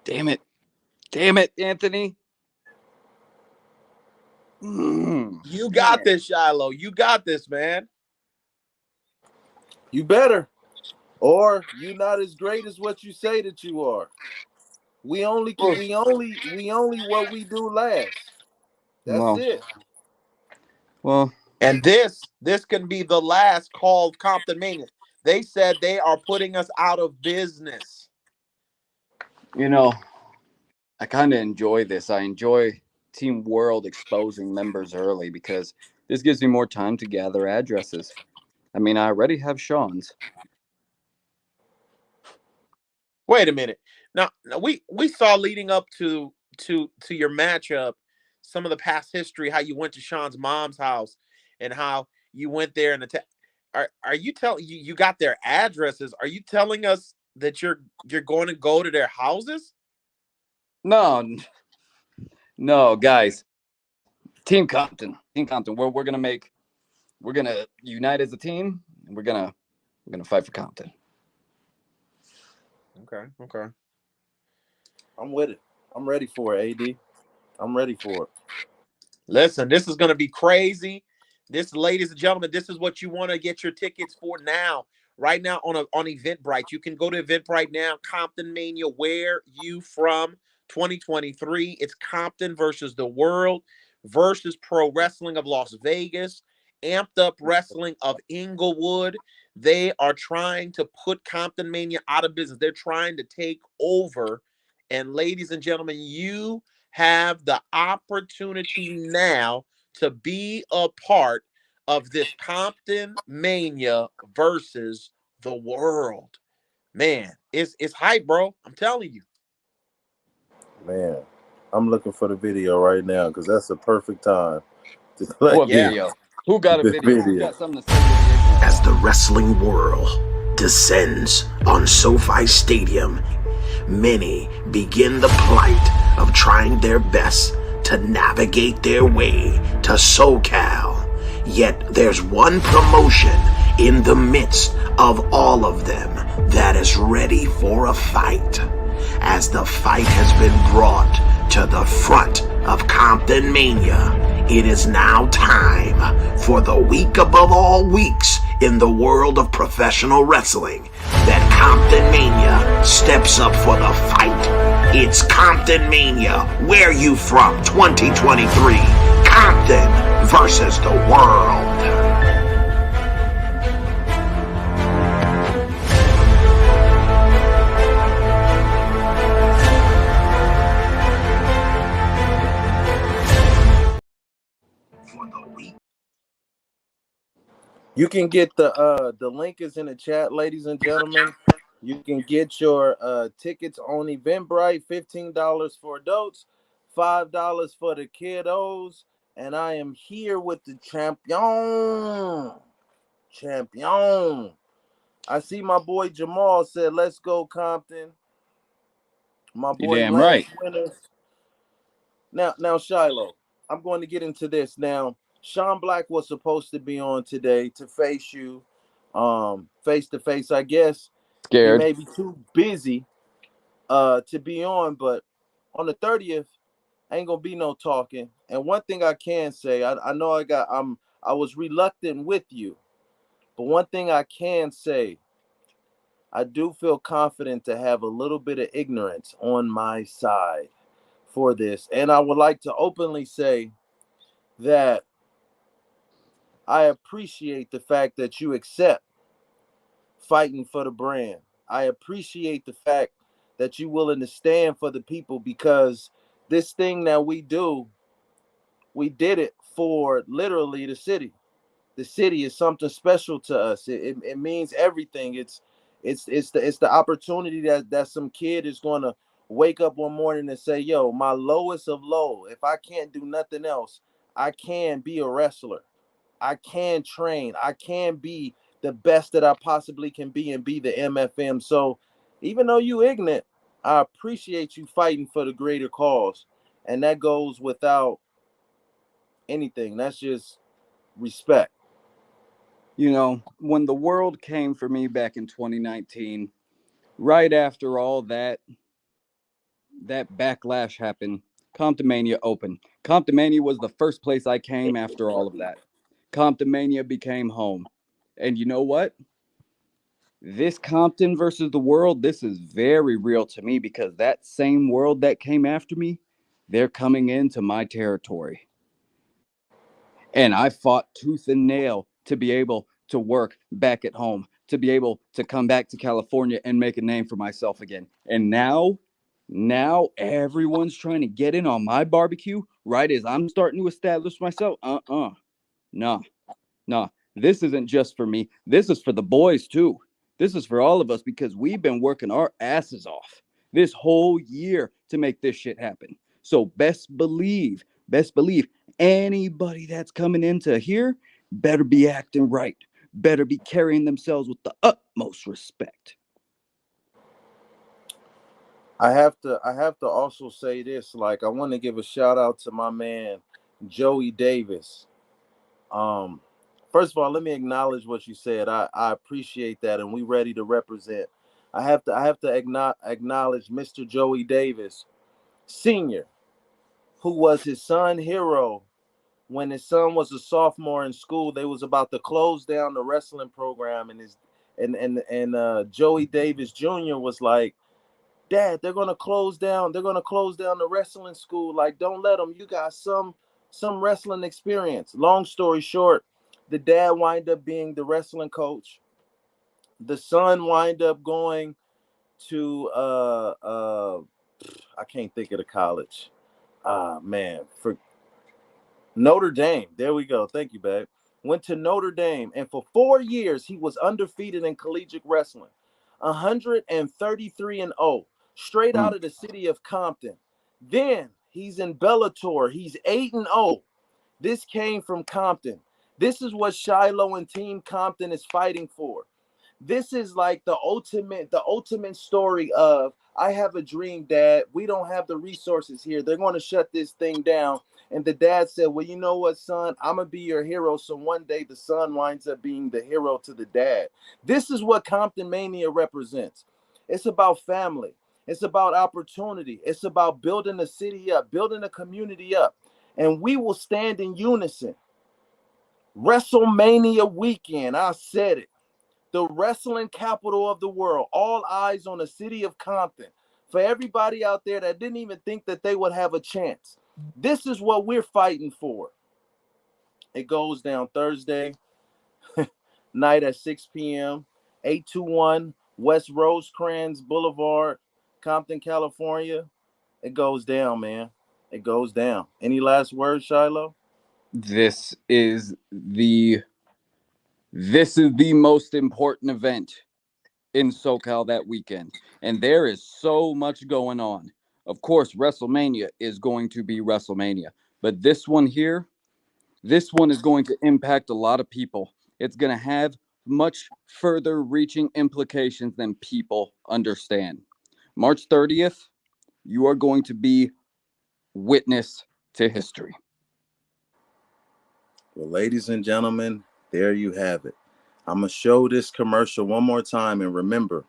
Damn it, Anthony. You got this, Shiloh. You got this, man. You better. Or you're not as great as what you say that you are. We only what we do last. That's Well, it. well, And this can be the last called Comptonmania. They said they are putting us out of business. you know, I kind of enjoy this. I enjoy Team World exposing members early because this gives me more time to gather addresses. I mean, I already have Sean's. Wait a minute. Now we saw leading up to your matchup some of the past history, how you went to Sean's mom's house and how you went there and are you telling you got their addresses? Are you telling us that you're going to go to their houses? No, guys. Team Compton. We're gonna unite as a team, and we're gonna fight for Compton. Okay. I'm with it. I'm ready for it, AD. I'm ready for it. Listen, this is going to be crazy. This, ladies and gentlemen, this is what you want to get your tickets for now. Right now on Eventbrite. You can go to Eventbrite now. Comptonmania, Where You From 2023. It's Compton versus the World versus Pro Wrestling of Las Vegas, Amped Up Wrestling of Inglewood. They are trying to put Comptonmania out of business. They're trying to take over. And ladies and gentlemen, you have the opportunity now to be a part of this Compton Mania versus the World. Man, it's hype, bro. I'm telling you. Man, I'm looking for the video right now because that's the perfect time to play. What video? Who got a The video? Who video. got something to say? With As the wrestling world descends on SoFi Stadium, many begin the plight of trying their best to navigate their way to SoCal. Yet there's one promotion in the midst of all of them that is ready for a fight. As the fight has been brought to the front of Comptonmania, it is now time for the week above all weeks in the world of professional wrestling that Comptonmania steps up for the fight. It's Comptonmania, Where You From 2023. Compton versus the world. You can get the link is in the chat, ladies and gentlemen. You can get your tickets on Eventbrite, $15 for adults, $5 for the kiddos. And I am here with the champion. I see my boy Jamal said, "Let's go, Compton." My You boy damn Lance right. Winters. Now, Shiloh, I'm going to get into this now. Sean Black was supposed to be on today to face you, face to face. I guess he Scared. may be too busy to be on, but on the 30th, ain't gonna be no talking. And one thing I can say, I know I was reluctant with you, but one thing I can say, I do feel confident to have a little bit of ignorance on my side for this. And I would like to openly say that I appreciate the fact that you accept fighting for the brand. I appreciate the fact that you're willing to stand for the people, because this thing that we do, we did it for literally the city. The city is something special to us. It means everything. It's the opportunity that some kid is going to wake up one morning and say, "Yo, my lowest of low. If I can't do nothing else, I can be a wrestler. I can train. I can be the best that I possibly can be and be the MFM." So even though you ignorant, I appreciate you fighting for the greater cause. And that goes without anything. That's just respect. You know, when the world came for me back in 2019, right after all that backlash happened, Comptonmania opened. Comptonmania was the first place I came after all of that. Comptonmania became home. And you know what? This Compton versus the world, this is very real to me, because that same world that came after me, they're coming into my territory. And I fought tooth and nail to be able to work back at home, to be able to come back to California and make a name for myself again. And now everyone's trying to get in on my barbecue right as I'm starting to establish myself. Nah, nah. This isn't just for me. This is for the boys too. This is for all of us, because we've been working our asses off this whole year to make this shit happen. So best believe anybody that's coming into here better be acting right, better be carrying themselves with the utmost respect. I have to also say this. Like, I want to give a shout out to my man Joey Davis. First of all, let me acknowledge what you said. I appreciate that, and we ready to represent. I have to acknowledge Mr. Joey Davis Sr., who was his son hero when his son was a sophomore in school. They was about to close down the wrestling program, and Joey Davis Jr. was like, "Dad, they're gonna close down. They're gonna close down the wrestling school. Like, don't let them. You got some wrestling experience." Long story short, the dad wind up being the wrestling coach. The son wind up going to I can't think of the college. For Notre Dame. There we go. Thank you, babe. Went to Notre Dame, and for 4 years he was undefeated in collegiate wrestling, 133-0, straight out of the city of Compton. Then he's in Bellator. He's 8-0. This came from Compton. This is what Shiloh and Team Compton is fighting for. This is like the ultimate story of, I have a dream, Dad. We don't have the resources here. They're going to shut this thing down. And the dad said, well, you know what, son? I'm going to be your hero. So one day the son winds up being the hero to the dad. This is what Comptonmania represents. It's about family. It's about opportunity. It's about building a city up, building a community up. And we will stand in unison. WrestleMania weekend, I said it. The wrestling capital of the world. All eyes on the city of Compton. For everybody out there that didn't even think that they would have a chance, this is what we're fighting for. It goes down Thursday night at 6 p.m., 821 West Rosecrans Boulevard, Compton, California. It goes down, man. It goes down. Any last words, Shiloh? This is the most important event in SoCal that weekend. And there is so much going on. Of course, WrestleMania is going to be WrestleMania. But this one here, this one is going to impact a lot of people. It's going to have much further reaching implications than people understand. March 30th, you are going to be witness to history. Well, ladies and gentlemen, there you have it. I'm going to show this commercial one more time. And remember,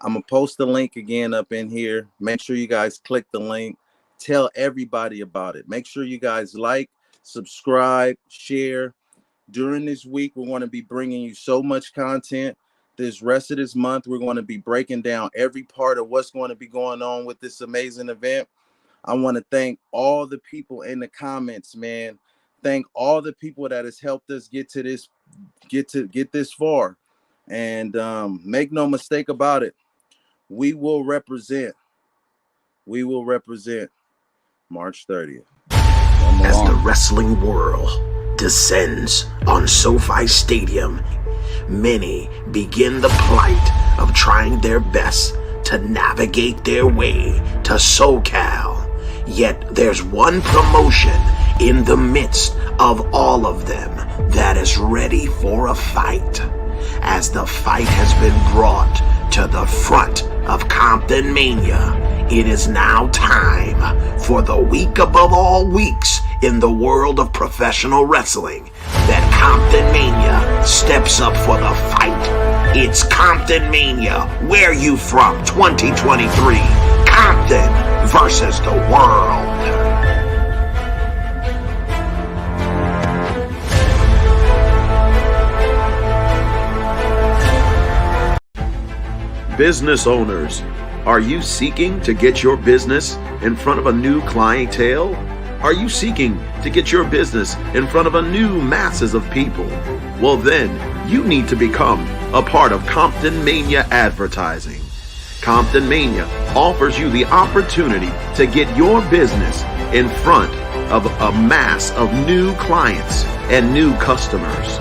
I'm going to post the link again up in here. Make sure you guys click the link. Tell everybody about it. Make sure you guys like, subscribe, share. During this week, we're going to be bringing you so much content. This rest of this month, we're going to be breaking down every part of what's going to be going on with this amazing event. I want to thank all the people in the comments, man. Thank all the people that has helped us get this far. And make no mistake about it. We will represent March 30th. As the wrestling world descends on SoFi Stadium, many begin the plight of trying their best to navigate their way to SoCal. Yet there's one promotion in the midst of all of them that is ready for a fight. As the fight has been brought to the front of Comptonmania, it is now time for the week above all weeks in the world of professional wrestling that Comptonmania steps up for the fight. It's Comptonmania, Where You From 2023. Compton versus the world. Business owners, are you seeking to get your business in front of a new clientele? Are you seeking to get your business in front of a new masses of people? Well, then you need to become a part of Comptonmania advertising. Comptonmania offers you the opportunity to get your business in front of a mass of new clients and new customers.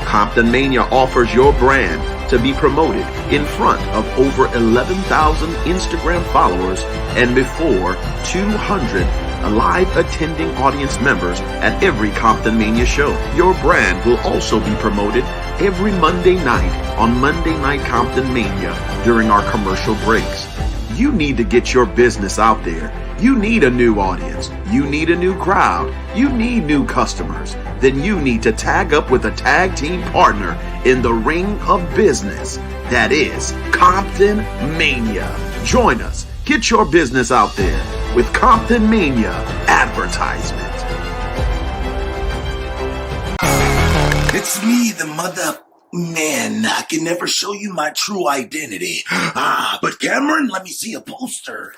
Comptonmania offers your brand to be promoted in front of over 11,000 Instagram followers and before 200 live attending audience members at every Comptonmania show. Your brand will also be promoted every Monday night on Monday Night Comptonmania during our commercial breaks. You need to get your business out there. You need a new audience. You need a new crowd. You need new customers. Then you need to tag up with a tag team partner in the ring of business. That is Comptonmania. Join us. Get your business out there with Comptonmania advertisement. It's me, the mother man. I can never show you my true identity. But Cameron, let me see a poster.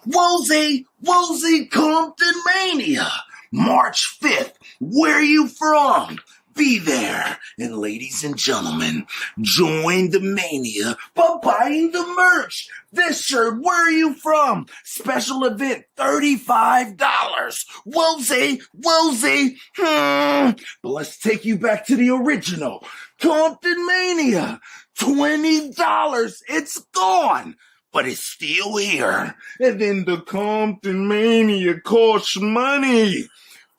Woolsey Comptonmania, March 5th. Where you from? Be there. And ladies and gentlemen, join the mania by buying the merch. This shirt, where are you from? Special event, $35. Woolsey. But let's take you back to the original. Comptonmania, $20. It's gone. But it's still here. And then the Comptonmania costs money.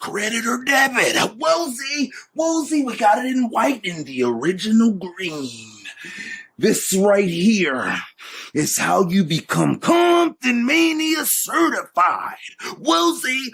credit or debit? Woolsey, we got it in white in the original green. This right here is how you become Comptonmania certified. Woolsey.